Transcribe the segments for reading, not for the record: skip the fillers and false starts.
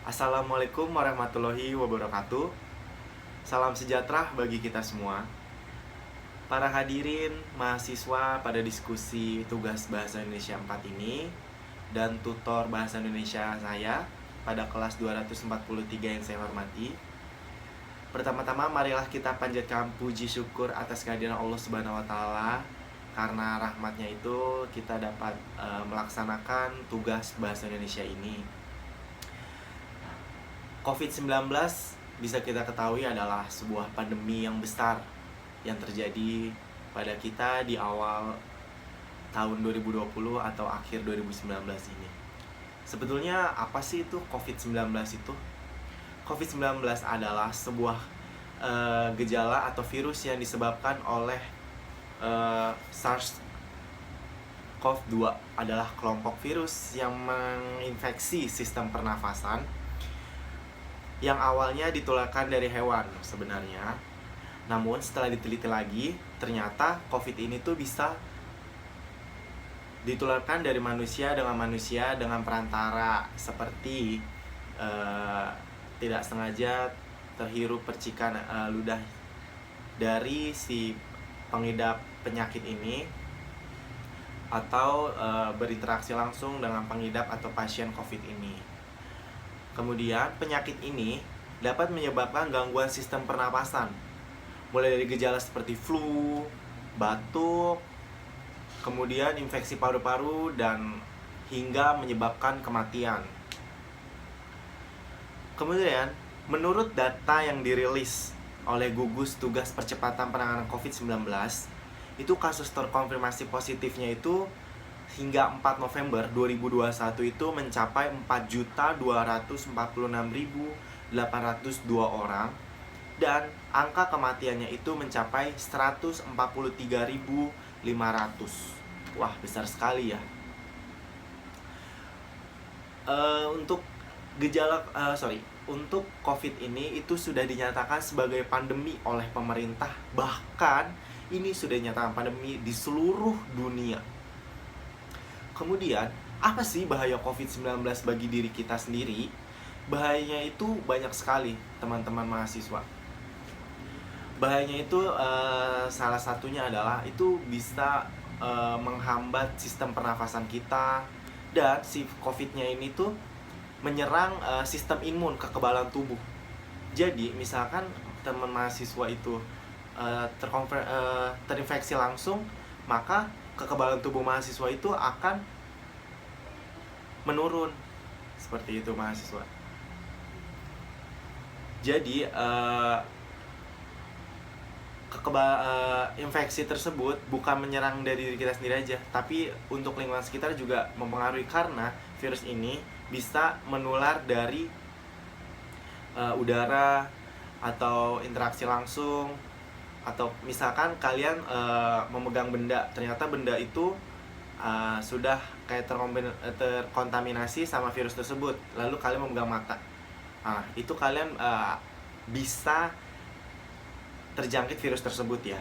Assalamualaikum warahmatullahi wabarakatuh. Salam sejahtera bagi kita semua. Para hadirin mahasiswa pada diskusi tugas Bahasa Indonesia 4 ini dan tutor Bahasa Indonesia saya pada kelas 243 yang saya hormati. Pertama-tama marilah kita panjatkan puji syukur atas kehadiran Allah Subhanahu wa taala, karena rahmatnya itu kita dapat melaksanakan tugas Bahasa Indonesia ini. COVID-19 bisa kita ketahui adalah sebuah pandemi yang besar yang terjadi pada kita di awal tahun 2020 atau akhir 2019 ini. Sebetulnya apa sih itu COVID-19 itu? COVID-19 adalah sebuah gejala atau virus yang disebabkan oleh SARS-CoV-2, adalah kelompok virus yang menginfeksi sistem pernafasan yang awalnya ditularkan dari hewan sebenarnya. Namun setelah diteliti lagi, ternyata COVID ini tuh bisa ditularkan dari manusia dengan perantara seperti tidak sengaja terhirup percikan ludah dari si pengidap penyakit ini, atau berinteraksi langsung dengan pengidap atau pasien COVID ini. Kemudian penyakit ini dapat menyebabkan gangguan sistem pernapasan, mulai dari gejala seperti flu, batuk, kemudian infeksi paru-paru, dan hingga menyebabkan kematian. Kemudian, menurut data yang dirilis oleh Gugus Tugas Percepatan Penanganan COVID-19, itu kasus terkonfirmasi positifnya itu hingga 4 November 2021 itu mencapai 4.246.802 orang, dan angka kematiannya itu mencapai 143.500. Wah, besar sekali ya. Untuk COVID ini itu sudah dinyatakan sebagai pandemi oleh pemerintah. Bahkan ini sudah dinyatakan pandemi di seluruh dunia. Kemudian, apa sih bahaya COVID-19 bagi diri kita sendiri? Bahayanya itu banyak sekali, teman-teman mahasiswa. Bahayanya itu salah satunya adalah itu bisa menghambat sistem pernafasan kita, dan si COVID-nya ini tuh menyerang sistem imun, kekebalan tubuh. Jadi, misalkan teman mahasiswa itu terinfeksi langsung, maka kekebalan tubuh mahasiswa itu akan menurun. Seperti itu mahasiswa. Jadi infeksi tersebut bukan menyerang dari diri kita sendiri aja, tapi untuk lingkungan sekitar juga mempengaruhi, karena virus ini bisa menular dari udara atau interaksi langsung. Atau misalkan kalian memegang benda, ternyata benda itu sudah kayak terkontaminasi sama virus tersebut, lalu kalian memegang mata, itu kalian bisa terjangkit virus tersebut ya.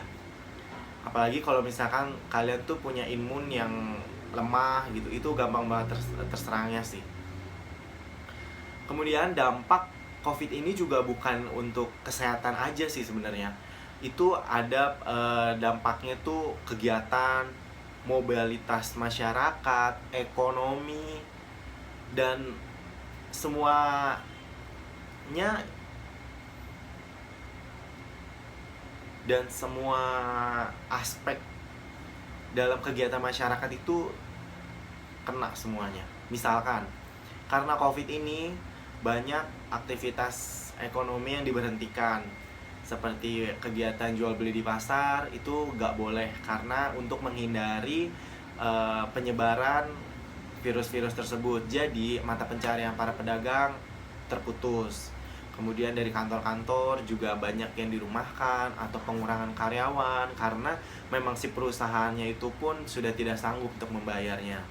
Apalagi kalau misalkan kalian tuh punya imun yang lemah gitu, itu gampang banget terserangnya sih. Kemudian dampak COVID ini juga bukan untuk kesehatan aja sih sebenarnya. Itu ada dampaknya tuh kegiatan, mobilitas masyarakat, ekonomi, dan semuanya semua aspek dalam kegiatan masyarakat itu kena semuanya. Misalkan karena COVID ini banyak aktivitas ekonomi yang diberhentikan, seperti kegiatan jual beli di pasar itu nggak boleh, karena untuk menghindari penyebaran virus-virus tersebut. Jadi mata pencarian para pedagang terputus. Kemudian dari kantor-kantor juga banyak yang dirumahkan atau pengurangan karyawan, karena memang si perusahaannya itu pun sudah tidak sanggup untuk membayarnya.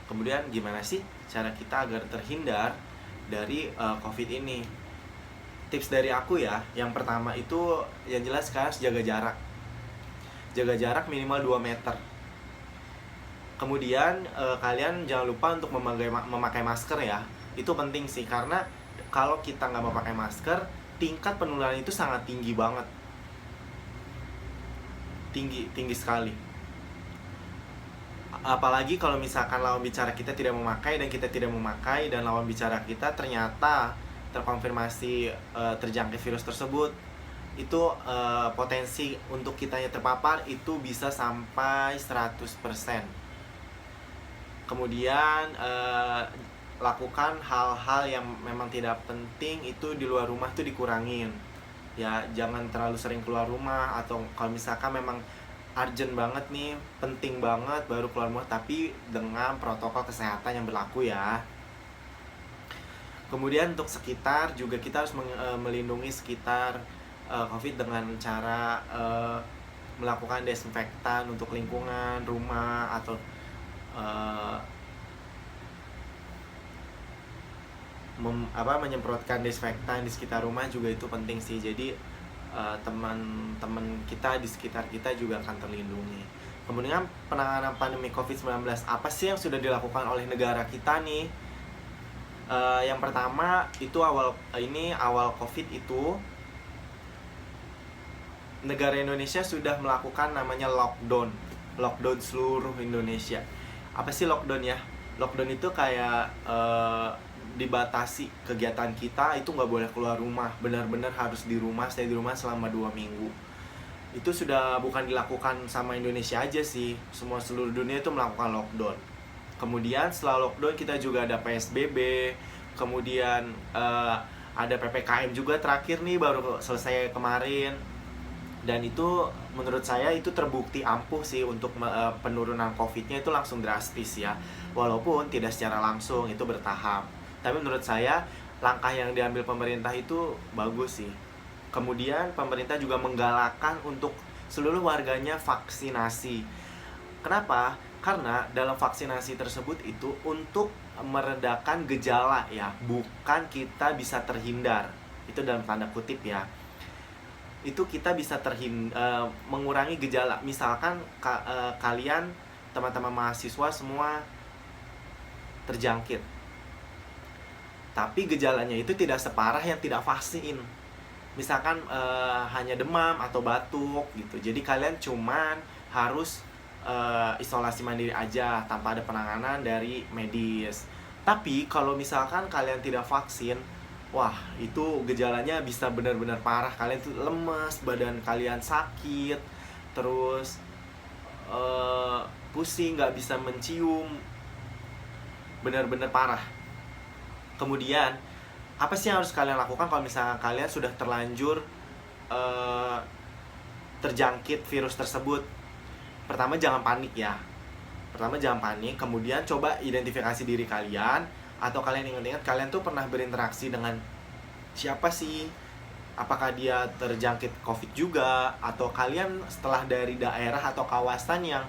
Kemudian gimana sih cara kita agar terhindar dari COVID ini? Tips dari aku ya, yang pertama itu yang jelas kalian harus jaga jarak. Jaga jarak minimal 2 meter. Kemudian kalian jangan lupa untuk memakai masker ya. Itu penting sih, karena kalau kita nggak mau pakai masker, tingkat penularan itu sangat tinggi banget. Tinggi sekali. Apalagi kalau misalkan lawan bicara kita tidak memakai dan kita tidak memakai, dan lawan bicara kita ternyata terkonfirmasi terjangkit virus tersebut, itu potensi untuk kitanya terpapar itu bisa sampai 100%. Kemudian lakukan hal-hal yang memang tidak penting itu di luar rumah tuh dikurangin. Ya, jangan terlalu sering keluar rumah, atau kalau misalkan memang urgent banget nih, penting banget, baru keluar rumah, tapi dengan protokol kesehatan yang berlaku ya. Kemudian untuk sekitar juga kita harus melindungi sekitar COVID dengan cara melakukan desinfektan untuk lingkungan rumah, atau menyemprotkan desinfektan di sekitar rumah juga itu penting sih. Jadi teman-teman kita di sekitar kita juga akan terlindungi. Kemudian penanganan pandemi COVID-19, apa sih yang sudah dilakukan oleh negara kita nih? Yang pertama itu awal COVID itu negara Indonesia sudah melakukan namanya lockdown seluruh Indonesia. Apa sih lockdown ya? Lockdown itu kayak dibatasi kegiatan kita, itu nggak boleh keluar rumah, benar-benar harus di rumah, stay di rumah selama 2 minggu. Itu sudah bukan dilakukan sama Indonesia aja sih, seluruh dunia itu melakukan lockdown. Kemudian setelah lockdown kita juga ada PSBB, kemudian ada PPKM juga terakhir nih, baru selesai kemarin. Dan itu menurut saya itu terbukti ampuh sih untuk penurunan COVID-nya itu langsung drastis ya. Walaupun tidak secara langsung, itu bertahap. Tapi menurut saya langkah yang diambil pemerintah itu bagus sih. Kemudian pemerintah juga menggalakkan untuk seluruh warganya vaksinasi. Kenapa? Karena dalam vaksinasi tersebut itu untuk meredakan gejala ya, bukan kita bisa terhindar. Itu dalam tanda kutip ya. Itu kita bisa mengurangi gejala. Misalkan kalian teman-teman mahasiswa semua terjangkit, tapi gejalanya itu tidak separah yang tidak vaksin. Misalkan hanya demam atau batuk gitu. Jadi kalian cuman harus isolasi mandiri aja tanpa ada penanganan dari medis. Tapi kalau misalkan kalian tidak vaksin, wah, itu gejalanya bisa benar-benar parah. Kalian tuh lemes, badan kalian sakit, terus pusing, nggak bisa mencium, benar-benar parah. Kemudian, apa sih yang harus kalian lakukan kalau misalnya kalian sudah terlanjur terjangkit virus tersebut? Pertama, jangan panik ya. Kemudian coba identifikasi diri kalian, atau kalian ingat-ingat kalian tuh pernah berinteraksi dengan siapa sih? Apakah dia terjangkit COVID juga, atau kalian setelah dari daerah atau kawasan yang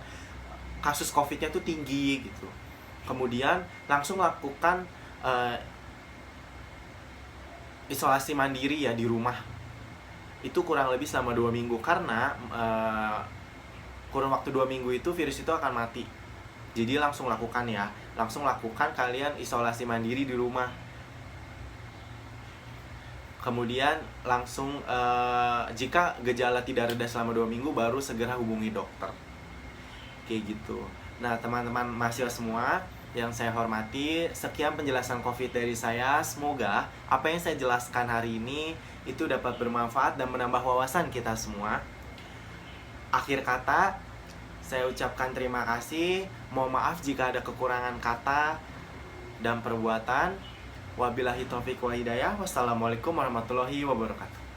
kasus COVID-nya tuh tinggi gitu. Kemudian langsung lakukan isolasi mandiri ya di rumah. Itu kurang lebih selama 2 minggu, karena kurun waktu 2 minggu itu virus itu akan mati. Jadi langsung lakukan ya, kalian isolasi mandiri di rumah. Kemudian langsung jika gejala tidak reda selama 2 minggu, baru segera hubungi dokter. Kayak gitu. Nah, teman-teman mahasiswa semua yang saya hormati, sekian penjelasan COVID dari saya. Semoga apa yang saya jelaskan hari ini itu dapat bermanfaat dan menambah wawasan kita semua. Akhir kata, saya ucapkan terima kasih. Mohon maaf jika ada kekurangan kata dan perbuatan. Wabillahi taufiq wal hidayah. Wassalamualaikum warahmatullahi wabarakatuh.